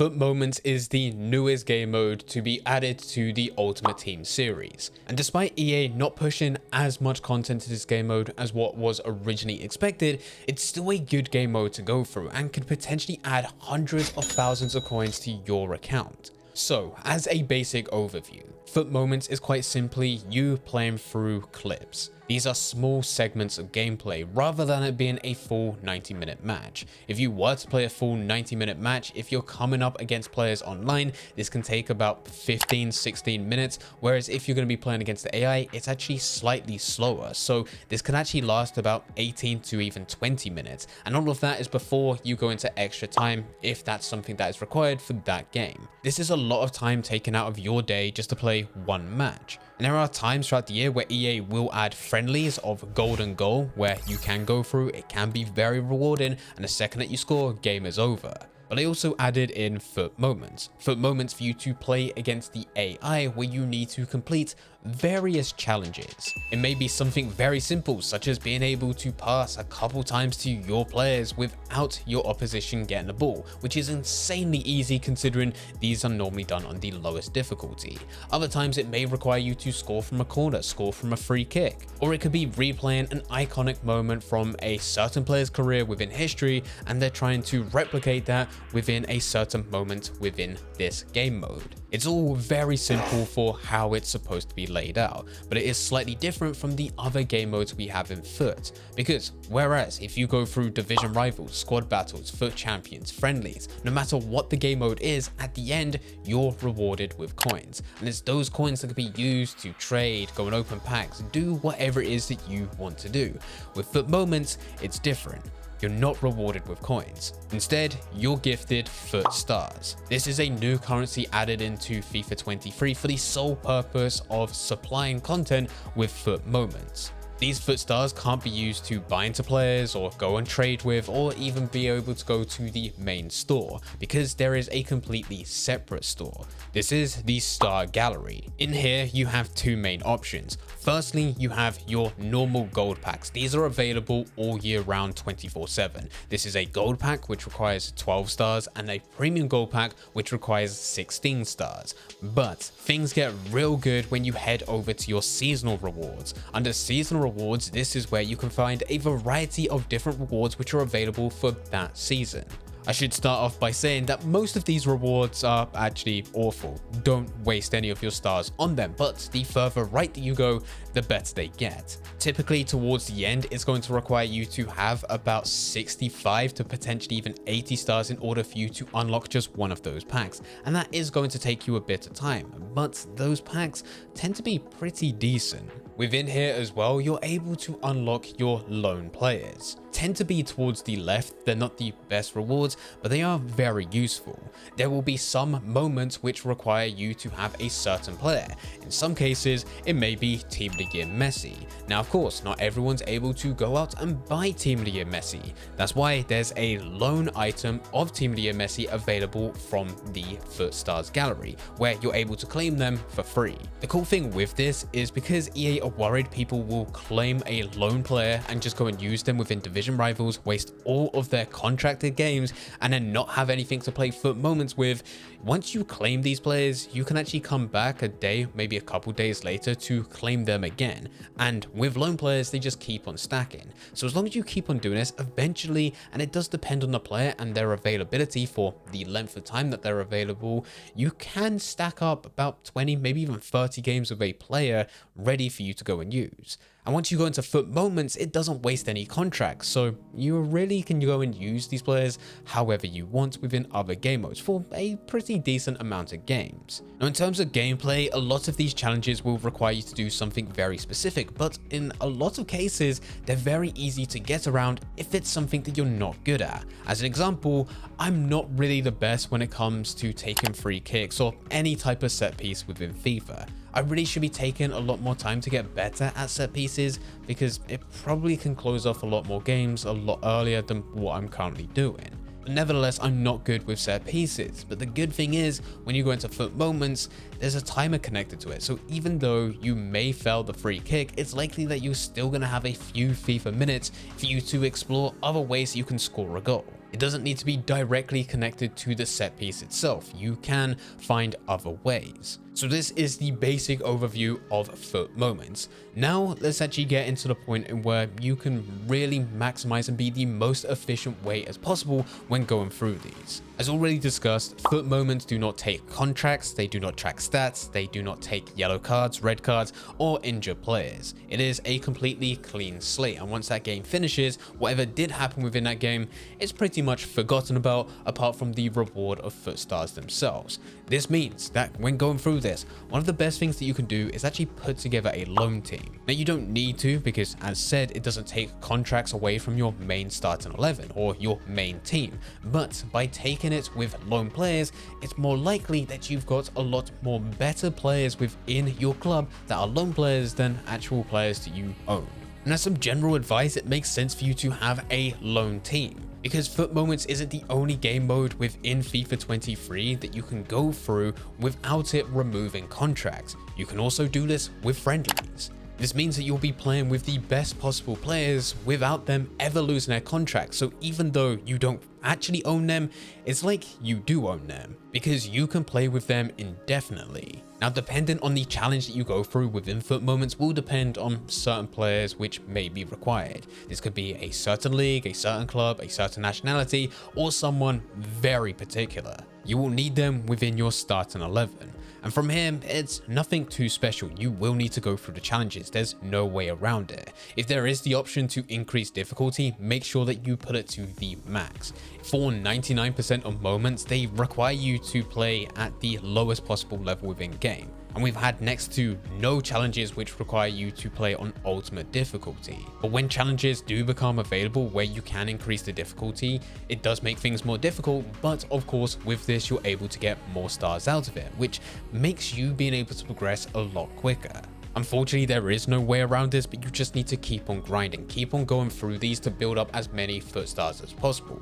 FUT Moments is the newest game mode to be added to the Ultimate Team series. And despite EA not pushing as much content to this game mode as what was originally expected, it's still a good game mode to go through and could potentially add hundreds of thousands of coins to your account. So, as a basic overview, FUT Moments is quite simply you playing through clips. These are small segments of gameplay rather than it being a full 90-minute match. If you were to play a full 90-minute match, if you're coming up against players online, this can take about 15-16 minutes, whereas if you're going to be playing against the AI, it's actually slightly slower. So this can actually last about 18 to even 20 minutes. And all of that is before you go into extra time if that's something that is required for that game. This is a lot of time taken out of your day just to play one match. And there are times throughout the year where EA will add friendlies of Golden Goal where you can go through, it can be very rewarding, and the second that you score, game is over. But I also added in FUT Moments. FUT Moments for you to play against the AI where you need to complete various challenges. It may be something very simple such as being able to pass a couple times to your players without your opposition getting the ball, which is insanely easy considering these are normally done on the lowest difficulty. Other times it may require you to score from a corner, score from a free kick, or it could be replaying an iconic moment from a certain player's career within history and they're trying to replicate that within a certain moment within this game mode. It's all very simple for how it's supposed to be laid out, but it is slightly different from the other game modes we have in FUT, because whereas if you go through division rivals, squad battles, FUT champions, friendlies, no matter what the game mode is, at the end you're rewarded with coins, and it's those coins that can be used to trade, go and open packs, do whatever it is that you want to do. With FUT Moments, it's different. You're not rewarded with coins. Instead, you're gifted FUT stars. This is a new currency added into FIFA 23 for the sole purpose of supplying content with FUT Moments. These FUT stars can't be used to buy into players or go and trade with or even be able to go to the main store because there is a completely separate store. This is the Star Gallery. In here, you have two main options. Firstly, you have your normal gold packs. These are available all year round 24/7. This is a gold pack which requires 12 stars and a premium gold pack which requires 16 stars. But things get real good when you head over to your seasonal rewards. Under seasonal rewards, this is where you can find a variety of different rewards which are available for that season. I should start off by saying that most of these rewards are actually awful. Don't waste any of your stars on them, but the further right that you go, the better they get. Typically towards the end, it's going to require you to have about 65 to potentially even 80 stars in order for you to unlock just one of those packs. And that is going to take you a bit of time, but those packs tend to be pretty decent. Within here as well, you're able to unlock your lone players. Tend to be towards the left, they're not the best rewards, but they are very useful. There will be some moments which require you to have a certain player. In some cases, it may be Team of the Year Messi. Now of course, not everyone's able to go out and buy Team of the Year Messi. That's why there's a loan item of Team of the Year Messi available from the FUT Stars Gallery, where you're able to claim them for free. The cool thing with this is because EA are worried people will claim a lone player and just go and use them within division rivals, waste all of their contracted games, and then not have anything to play FUT Moments with. Once you claim these players, you can actually come back a day, maybe a couple days later to claim them again. And with lone players, they just keep on stacking. So as long as you keep on doing this, eventually, and it does depend on the player and their availability for the length of time that they're available, you can stack up about 20, maybe even 30 games with a player ready for you to go and use. And once you go into FUT Moments, it doesn't waste any contracts, so you really can go and use these players however you want within other game modes for a pretty decent amount of games. Now in terms of gameplay, a lot of these challenges will require you to do something very specific, but in a lot of cases, they're very easy to get around if it's something that you're not good at. As an example, I'm not really the best when it comes to taking free kicks or any type of set piece within FIFA. I really should be taking a lot more time to get better at set pieces because it probably can close off a lot more games a lot earlier than what I'm currently doing. But nevertheless, I'm not good with set pieces. But the good thing is, when you go into FUT Moments, there's a timer connected to it. So even though you may fail the free kick, it's likely that you're still going to have a few FIFA minutes for you to explore other ways you can score a goal. It doesn't need to be directly connected to the set piece itself. You can find other ways. So this is the basic overview of FUT Moments. Now let's actually get into the point in where you can really maximize and be the most efficient way as possible when going through these. As already discussed, FUT Moments do not take contracts, they do not track stats, they do not take yellow cards, red cards, or injure players. It is a completely clean slate, and once that game finishes, whatever did happen within that game is pretty much forgotten about, apart from the reward of FUT stars themselves. This means that when going through this, one of the best things that you can do is actually put together a loan team. Now you don't need to, because as said, it doesn't take contracts away from your main starting 11 or your main team, but by taking it with loan players, it's more likely that you've got a lot more better players within your club that are loan players than actual players that you own. And as some general advice, it makes sense for you to have a loan team, because FUT Moments isn't the only game mode within FIFA 23 that you can go through without it removing contracts. You can also do this with friendlies. This means that you'll be playing with the best possible players without them ever losing their contract. So even though you don't actually own them, it's like you do own them, because you can play with them indefinitely. Now, dependent on the challenge that you go through within FUT Moments will depend on certain players which may be required. This could be a certain league, a certain club, a certain nationality, or someone very particular. You will need them within your starting 11. And from here, it's nothing too special. You will need to go through the challenges. There's no way around it. If there is the option to increase difficulty, make sure that you put it to the max. For 99% of moments, they require you to play at the lowest possible level within game. And we've had next to no challenges which require you to play on ultimate difficulty. But when challenges do become available where you can increase the difficulty, it does make things more difficult, but of course with this you're able to get more stars out of it, which makes you being able to progress a lot quicker. Unfortunately, there is no way around this, but you just need to keep on grinding, keep on going through these to build up as many FUT stars as possible.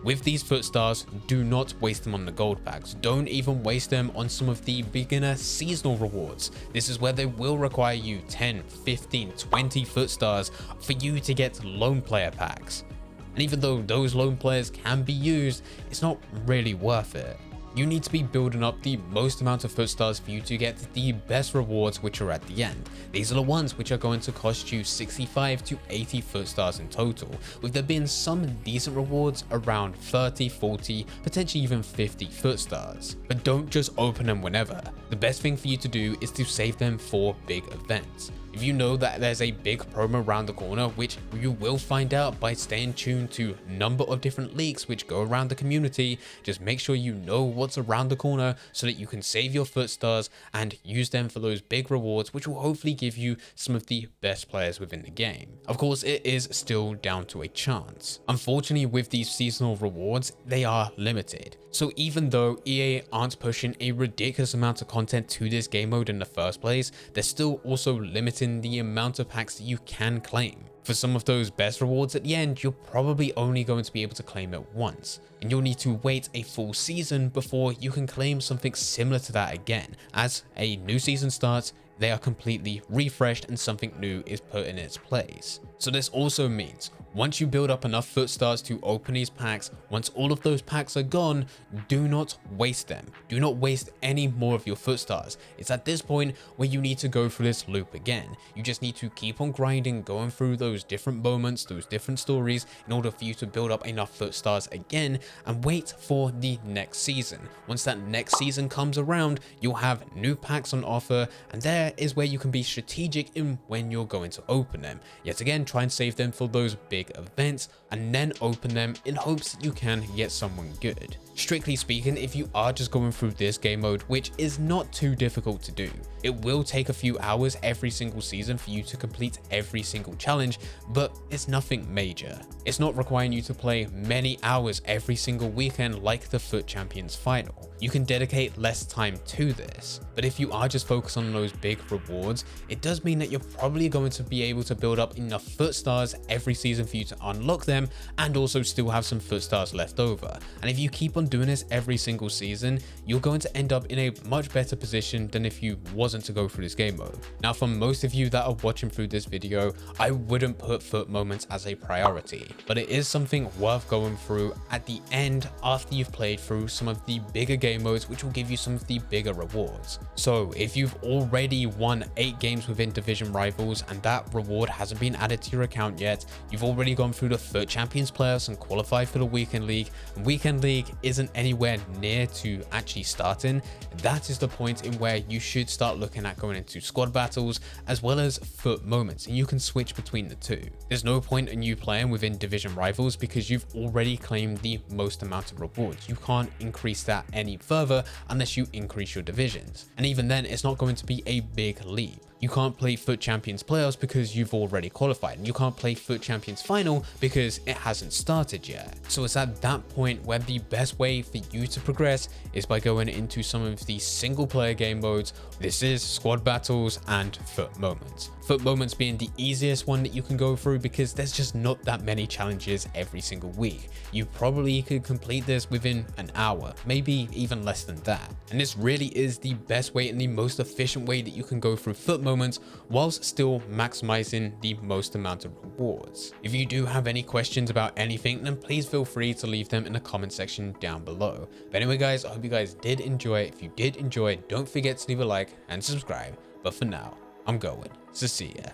With these FUT stars, do not waste them on the gold packs. Don't even waste them on some of the beginner seasonal rewards. This is where they will require you 10, 15, 20 FUT stars for you to get loan player packs. And even though those loan players can be used, it's not really worth it. You need to be building up the most amount of FUT stars for you to get the best rewards, which are at the end. These are the ones which are going to cost you 65 to 80 FUT stars in total, with there being some decent rewards around 30, 40, potentially even 50 FUT stars. But don't just open them whenever. The best thing for you to do is to save them for big events. If you know that there's a big promo around the corner, which you will find out by staying tuned to a number of different leaks which go around the community, just make sure you know what's around the corner so that you can save your FUT stars and use them for those big rewards, which will hopefully give you some of the best players within the game. Of course, it is still down to a chance. Unfortunately, with these seasonal rewards, they are limited. So even though EA aren't pushing a ridiculous amount of content to this game mode in the first place, they're still also limiting the amount of packs that you can claim. For some of those best rewards at the end, you're probably only going to be able to claim it once, and you'll need to wait a full season before you can claim something similar to that again. As a new season starts, they are completely refreshed and something new is put in its place. So this also means once you build up enough FUT stars to open these packs, once all of those packs are gone, do not waste them. Do not waste any more of your FUT stars. It's at this point where you need to go through this loop again. You just need to keep on grinding, going through those different moments, those different stories, in order for you to build up enough FUT stars again and wait for the next season. Once that next season comes around, you'll have new packs on offer, and there is where you can be strategic in when you're going to open them. Yet again, try and save them for those big events and then open them in hopes that you can get someone good. Strictly speaking, if you are just going through this game mode, which is not too difficult to do, it will take a few hours every single season for you to complete every single challenge, but it's nothing major. It's not requiring you to play many hours every single weekend like the FUT Champions Final. You can dedicate less time to this, but if you are just focused on those big rewards, it does mean that you're probably going to be able to build up enough FUT stars every season for you to unlock them and also still have some FUT stars left over. And if you keep on doing this every single season, you're going to end up in a much better position than if you wasn't to go through this game mode. Now, for most of you that are watching through this video, I wouldn't put FUT moments as a priority, but it is something worth going through at the end after you've played through some of the bigger game modes, which will give you some of the bigger rewards. So if you've already won 8 games within Division Rivals and that reward hasn't been added to your account yet, you've already gone through the FUT Champions playoffs and qualified for the Weekend League, and Weekend League isn't anywhere near to actually starting, that is the point in where you should start looking at going into squad battles as well as FUT moments, and you can switch between the two. There's no point in you playing within Division Rivals because you've already claimed the most amount of rewards. You can't increase that any further unless you increase your divisions, and even then it's not going to be a big leap. You can't play FUT Champions playoffs because you've already qualified, and you can't play FUT Champions final because it hasn't started yet. So it's at that point where the best way for you to progress is by going into some of the single player game modes. This is squad battles and FUT moments. FUT moments being the easiest one that you can go through because there's just not that many challenges every single week. You probably could complete this within an hour, maybe even less than that. And this really is the best way and the most efficient way that you can go through FUT moments whilst still maximizing the most amount of rewards. If you do have any questions about anything, then please feel free to leave them in the comment section down below. But anyway guys, I hope you guys did enjoy. If you did enjoy, don't forget to leave a like and subscribe. But for now, I'm going. So see ya.